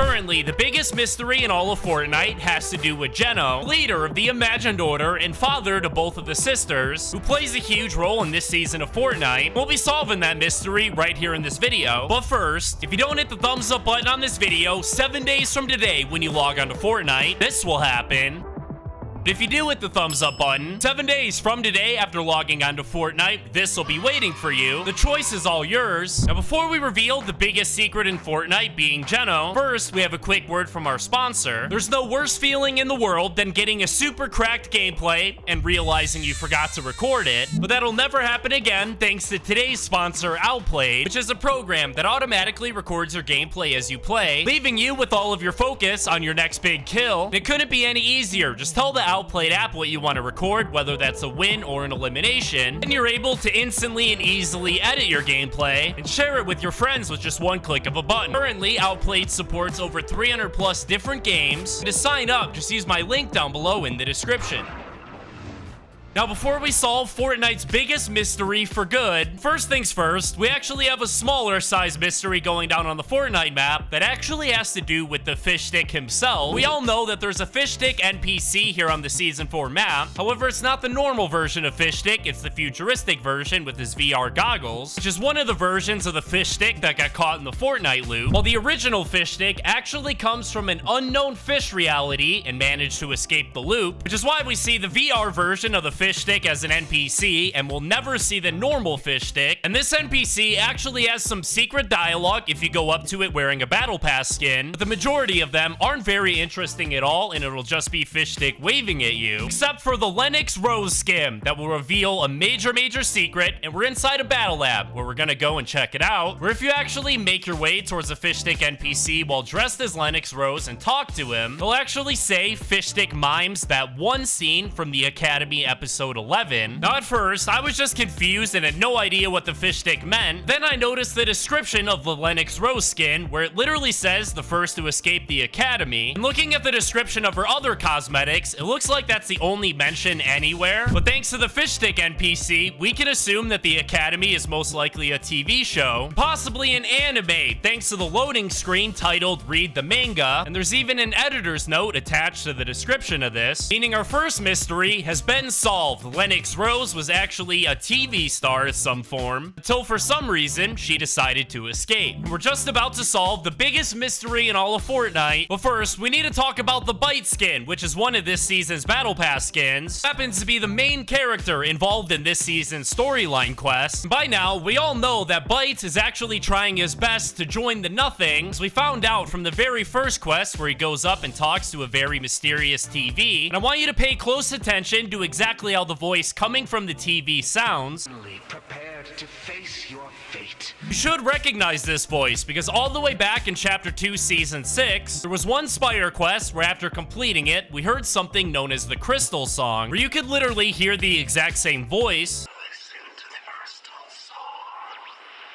Currently, the biggest mystery in all of Fortnite has to do with Geno, leader of the Imagined Order and father to both of the sisters, who plays a huge role in this season of Fortnite. We'll be solving that mystery right here in this video. But first, if you don't hit the thumbs up button on this video, 7 days from today when you log on to Fortnite, this will happen. But if you do hit the thumbs up button, 7 days from today after logging onto Fortnite, this will be waiting for you. The choice is all yours. Now, before we reveal the biggest secret in Fortnite being Geno, first, we have a quick word from our sponsor. There's no worse feeling in the world than getting a super cracked gameplay and realizing you forgot to record it. But that'll never happen again thanks to today's sponsor, Outplayed, which is a program that automatically records your gameplay as you play, leaving you with all of your focus on your next big kill. And it couldn't be any easier. Just tell the Outplayed app what you want to record, whether that's a win or an elimination, and you're able to instantly and easily edit your gameplay and share it with your friends with just one click of a button. Currently, Outplayed supports over 300 plus different games, and to sign up, just use my link down below in the description. Now, before we solve Fortnite's biggest mystery for good, first things first, we actually have a smaller size mystery going down on the Fortnite map that actually has to do with the Fishstick himself. We all know that there's a Fishstick NPC here on the Season 4 map. However, it's not the normal version of Fishstick, it's the futuristic version with his VR goggles, which is one of the versions of the Fishstick that got caught in the Fortnite loop, while the original Fishstick actually comes from an unknown fish reality and managed to escape the loop, which is why we see the VR version of the Fishstick as an NPC, and we'll never see the normal Fishstick. And this NPC actually has some secret dialogue if you go up to it wearing a Battle Pass skin, but the majority of them aren't very interesting at all, and it'll just be Fishstick waving at you, except for the Lennox Rose skin that will reveal a major secret, and we're inside a battle lab where we're gonna go and check it out, where if you actually make your way towards a Fishstick NPC while dressed as Lennox Rose and talk to him, he'll actually say Fishstick mimes that one scene from the Academy episode 11. Now, at first, I was just confused and had no idea what the Fishstick meant. Then I noticed the description of the Lennox Rose skin, where it literally says the first to escape the Academy. And looking at the description of her other cosmetics, it looks like that's the only mention anywhere. But thanks to the Fishstick NPC, we can assume that the Academy is most likely a TV show, possibly an anime, thanks to the loading screen titled Read the Manga. And there's even an editor's note attached to the description of this, meaning our first mystery has been solved. Lennox Rose was actually a TV star of some form, until for some reason, she decided to escape. We're just about to solve the biggest mystery in all of Fortnite, but first, we need to talk about the Bytes skin, which is one of this season's Battle Pass skins. Happens to be the main character involved in this season's storyline quest. By now, we all know that Bytes is actually trying his best to join the Nothing, as we found out from the very first quest where he goes up and talks to a very mysterious TV. And I want you to pay close attention to exactly how the voice coming from the TV sounds. Prepared to face your fate. You should recognize this voice because all the way back in Chapter 2, Season 6, there was one spider quest where after completing it, we heard something known as the Crystal Song, where you could literally hear the exact same voice.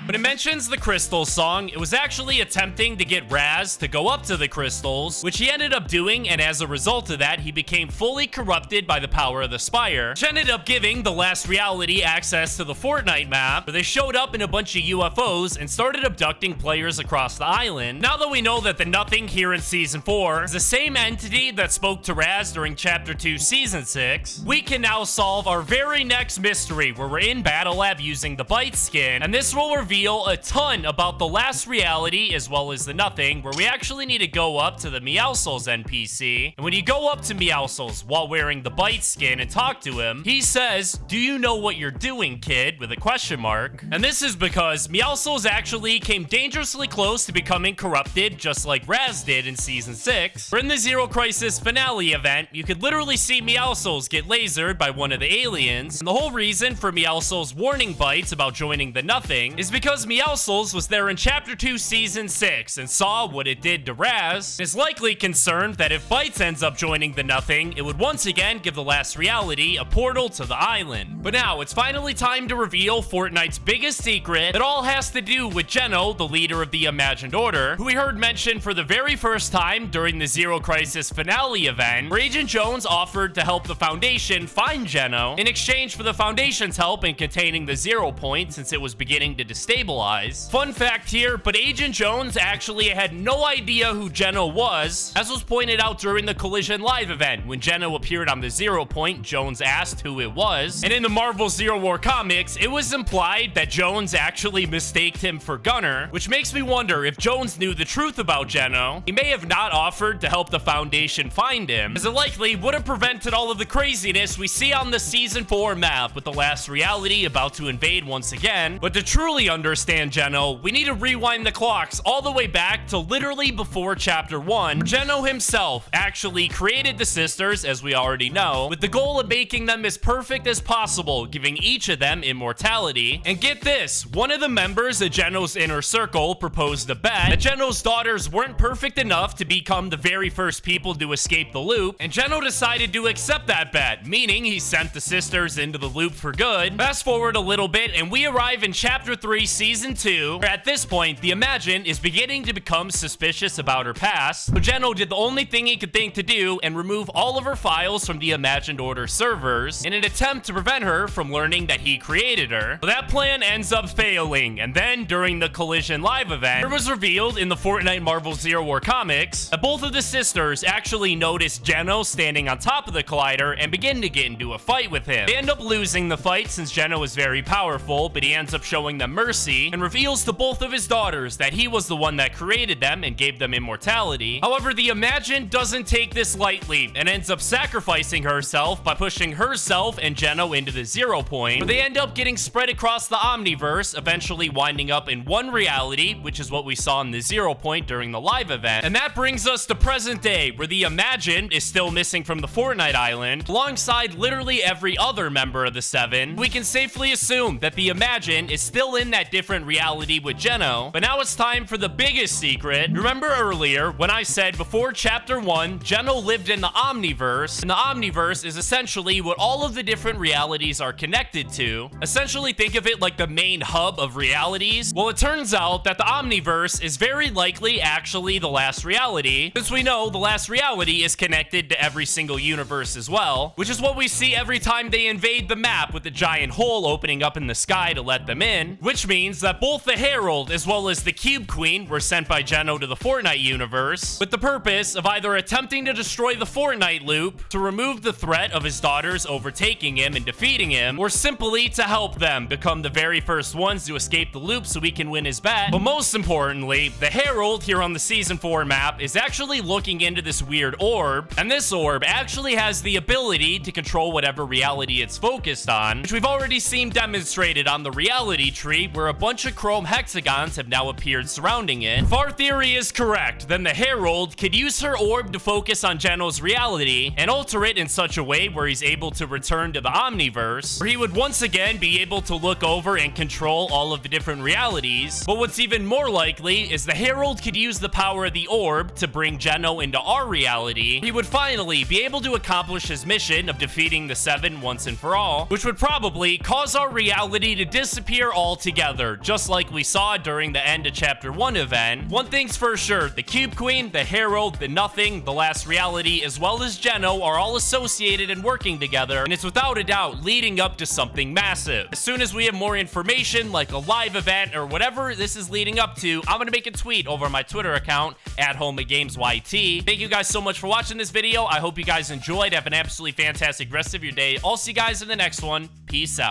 When it mentions the Crystal Song, it was actually attempting to get Raz to go up to the crystals, which he ended up doing, and as a result of that, he became fully corrupted by the power of the Spire, which ended up giving the Last Reality access to the Fortnite map, where they showed up in a bunch of UFOs and started abducting players across the island. Now that we know that the Nothing here in Season 4 is the same entity that spoke to Raz during Chapter 2, Season 6, we can now solve our very next mystery, where we're in Battle Lab using the Bytes skin, and this will reveal a ton about the Last Reality as well as the Nothing, where we actually need to go up to the Meowscles NPC. And when you go up to Meowscles while wearing the Bytes skin and talk to him, he says, "Do you know what you're doing, kid?" with a question mark. And this is because Meowscles actually came dangerously close to becoming corrupted, just like Raz did in Season 6. Where in the Zero Crisis finale event, you could literally see Meowscles get lasered by one of the aliens. And the whole reason for Meowscles warning Bytes about joining the Nothing is because Meowscles was there in Chapter 2, Season 6 and saw what it did to Raz, and is likely concerned that if Bytes ends up joining the Nothing, it would once again give the Last Reality a portal to the island. But now, it's finally time to reveal Fortnite's biggest secret. It all has to do with Geno, the leader of the Imagined Order, who we heard mentioned for the very first time during the Zero Crisis finale event, where Agent Jones offered to help the Foundation find Geno in exchange for the Foundation's help in containing the Zero Point since it was beginning to disintegrate. destabilize. Fun fact here, but Agent Jones actually had no idea who Geno was, as was pointed out during the Collision Live event. When Geno appeared on the 0 point, Jones asked who it was, and in the Marvel Zero War comics, it was implied that Jones actually mistaked him for Gunner, which makes me wonder if Jones knew the truth about Geno. He may have not offered to help the Foundation find him, as it likely would have prevented all of the craziness we see on the Season 4 map, with the last reality about to invade once again. But to truly understand Geno, we need to rewind the clocks all the way back to literally before Chapter 1. Geno himself actually created the sisters, as we already know, with the goal of making them as perfect as possible, giving each of them immortality. And get this, one of the members of Geno's inner circle proposed a bet that Geno's daughters weren't perfect enough to become the very first people to escape the loop, and Geno decided to accept that bet, meaning he sent the sisters into the loop for good. Fast forward a little bit, and we arrive in Chapter 3, Season 2, where at this point, the Imagine is beginning to become suspicious about her past, so Geno did the only thing he could think to do and remove all of her files from the Imagined Order servers in an attempt to prevent her from learning that he created her. But that plan ends up failing, and then during the Collision Live event, it was revealed in the Fortnite Marvel Zero War comics that both of the sisters actually noticed Geno standing on top of the collider and begin to get into a fight with him. They end up losing the fight since Geno is very powerful, but he ends up showing them mercy and reveals to both of his daughters that he was the one that created them and gave them immortality. However, the Imagine doesn't take this lightly and ends up sacrificing herself by pushing herself and Geno into the 0 point, where they end up getting spread across the Omniverse, eventually winding up in one reality, which is what we saw in the 0 point during the live event. And that brings us to present day, where the Imagine is still missing from the Fortnite island, alongside literally every other member of the 7. We can safely assume that the Imagine is still in that different reality with Geno, but now it's time for the biggest secret. Remember earlier when I said before Chapter 1, Geno lived in the Omniverse, and the Omniverse is essentially what all of the different realities are connected to. Essentially think of it like the main hub of realities. Well, it turns out that the Omniverse is very likely actually the last reality, since we know the last reality is connected to every single universe as well, which is what we see every time they invade the map with the giant hole opening up in the sky to let them in, which means that both the Herald as well as the Cube Queen were sent by Geno to the Fortnite universe with the purpose of either attempting to destroy the Fortnite loop to remove the threat of his daughters overtaking him and defeating him, or simply to help them become the very first ones to escape the loop so he can win his bet. But most importantly, the Herald here on the Season 4 map is actually looking into this weird orb, and this orb actually has the ability to control whatever reality it's focused on, which we've already seen demonstrated on the reality tree, where a bunch of chrome hexagons have now appeared surrounding it. If our theory is correct, then the Herald could use her orb to focus on Geno's reality and alter it in such a way where he's able to return to the Omniverse, where he would once again be able to look over and control all of the different realities. But what's even more likely is the Herald could use the power of the orb to bring Geno into our reality. He would finally be able to accomplish his mission of defeating the 7 once and for all, which would probably cause our reality to disappear altogether, just like we saw during the end of Chapter 1 event. One thing's for sure, the Cube Queen, the Herald, the Nothing, the Last Reality, as well as Geno are all associated and working together, and it's without a doubt leading up to something massive. As soon as we have more information, like a live event or whatever this is leading up to, I'm gonna make a tweet over my Twitter account at HomeGamesYT. Thank you guys so much for watching this video. I hope you guys enjoyed. Have an absolutely fantastic rest of your day. I'll see you guys in the next one. Peace out.